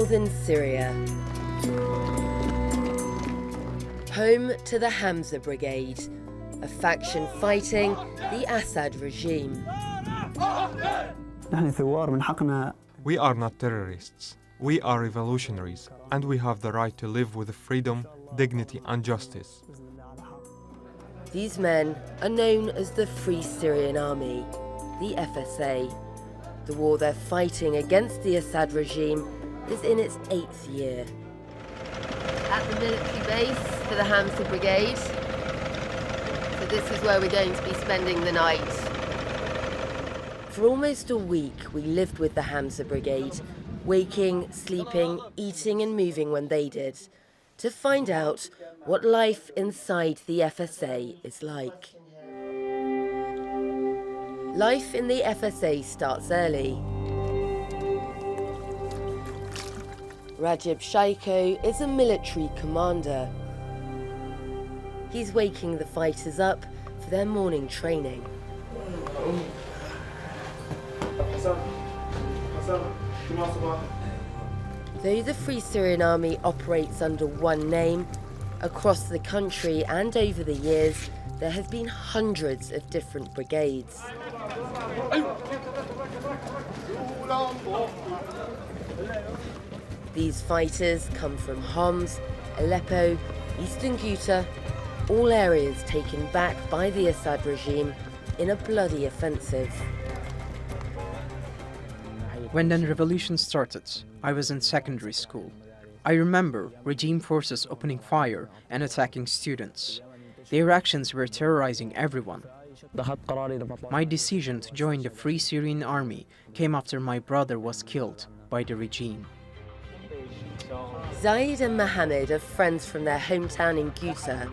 northern Syria, home to the Hamza Brigade, a faction fighting the Assad regime. We are not terrorists. We are revolutionaries, and we have the right to live with freedom, dignity and justice. These men are known as the Free Syrian Army, the FSA. The war they're fighting against the Assad regime is in its 8th year. At the military base for the Hamza Brigade. So this is where we're going to be spending the night. For almost a week, we lived with the Hamza Brigade, waking, sleeping, eating and moving when they did, to find out what life inside the FSA is like. Life in the FSA starts early. Rajib Shaiko is a military commander. He's waking the fighters up for their morning training. Though the Free Syrian Army operates under one name, across the country and over the years, there have been hundreds of different brigades. These fighters come from Homs, Aleppo, eastern Ghouta, all areas taken back by the Assad regime in a bloody offensive. When the revolution started, I was in secondary school. I remember regime forces opening fire and attacking students. Their actions were terrorizing everyone. My decision to join the Free Syrian Army came after my brother was killed by the regime. Zaid and Mohammed are friends from their hometown in Ghouta.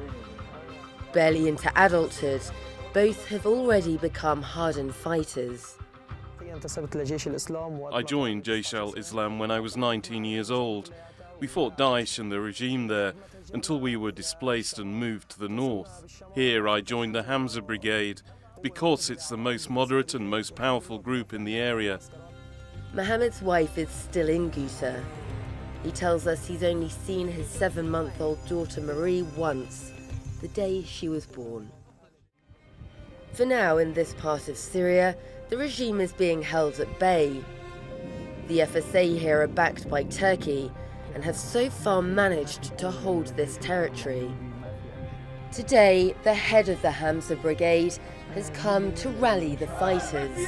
Barely into adulthood, both have already become hardened fighters. I joined Jaish al-Islam when I was 19 years old. We fought Daesh and the regime there until we were displaced and moved to the north. Here I joined the Hamza Brigade because it's the most moderate and most powerful group in the area. Mohammed's wife is still in Ghouta. He tells us he's only seen his 7-month-old daughter Marie once, the day she was born. For now, in this part of Syria, the regime is being held at bay. The FSA here are backed by Turkey and have so far managed to hold this territory. Today, the head of the Hamza Brigade has come to rally the fighters.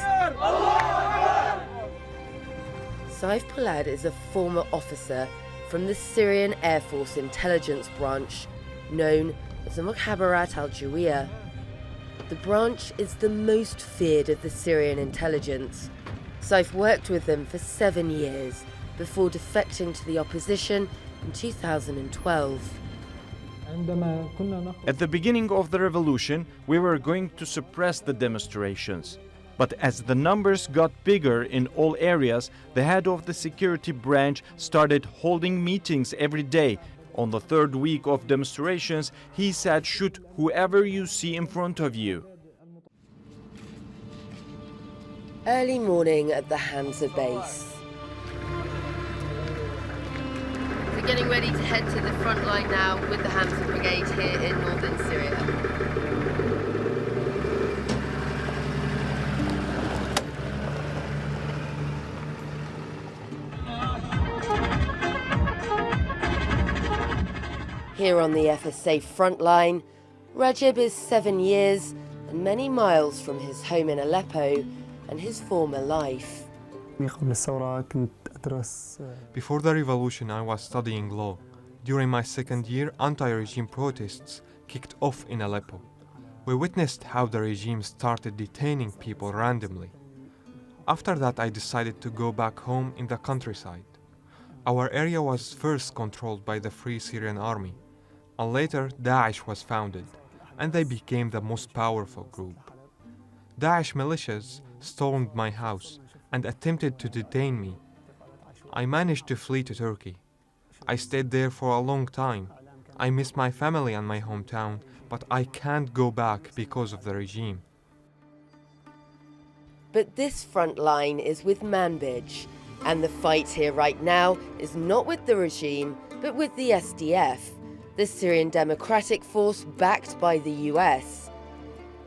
Saif Poulad is a former officer from the Syrian Air Force intelligence branch, known as the Mukhabarat al-Jawiya. The branch is the most feared of the Syrian intelligence. Saif worked with them for 7 years before defecting to the opposition in 2012. At the beginning of the revolution, we were going to suppress the demonstrations. But as the numbers got bigger in all areas, the head of the security branch started holding meetings every day. On the 3rd week of demonstrations, he said, "Shoot whoever you see in front of you." Early morning at the Hamza base. We're getting ready to head to the front line now with the Hamza Brigade here in northern Syria. Here on the FSA front line, Rajib is 7 years and many miles from his home in Aleppo and his former life. Before the revolution, I was studying law. During my 2nd year, anti-regime protests kicked off in Aleppo. We witnessed how the regime started detaining people randomly. After that, I decided to go back home in the countryside. Our area was first controlled by the Free Syrian Army, and later Daesh was founded, and they became the most powerful group. Daesh militias stormed my house and attempted to detain me. I managed to flee to Turkey. I stayed there for a long time. I miss my family and my hometown, but I can't go back because of the regime. But this front line is with Manbij, And the fight here right now is not with the regime, but with the SDF, the Syrian Democratic Force backed by the US.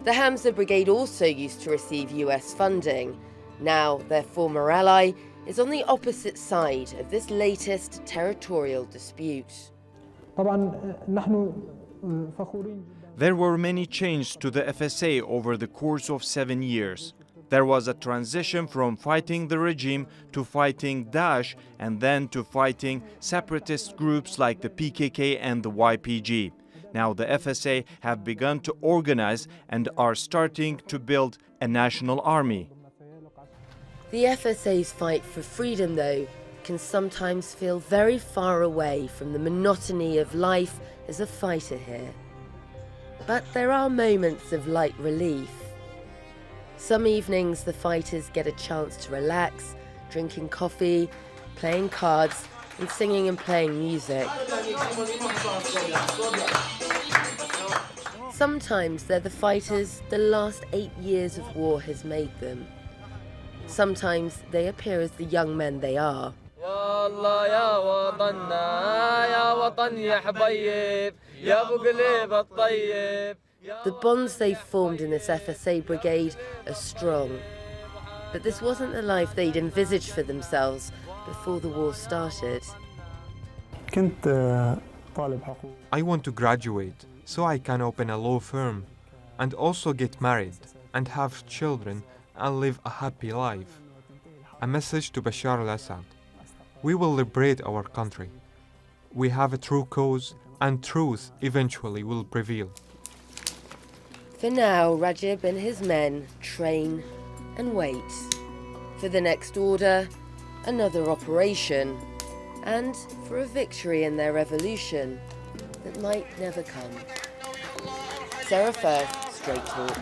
The Hamza Brigade also used to receive US funding. Now their former ally is on the opposite side of this latest territorial dispute. There were many changes to the FSA over the course of 7 years. There was a transition from fighting the regime to fighting Daesh and then to fighting separatist groups like the PKK and the YPG. Now the FSA have begun to organize and are starting to build a national army. The FSA's fight for freedom, though, can sometimes feel very far away from the monotony of life as a fighter here. But there are moments of light relief. Some evenings the fighters get a chance to relax, drinking coffee, playing cards, and singing and playing music. Sometimes they're the fighters the last 8 years of war has made them. Sometimes they appear as the young men they are. The bonds they've formed in this FSA brigade are strong. But this wasn't the life they'd envisaged for themselves before the war started. I want to graduate so I can open a law firm and also get married and have children and live a happy life. A message to Bashar al-Assad. We will liberate our country. We have a true cause and truth eventually will prevail. For now, Rajab and his men train and wait for the next order, another operation, and for a victory in their revolution that might never come. Sarah Firth, Straight Talk.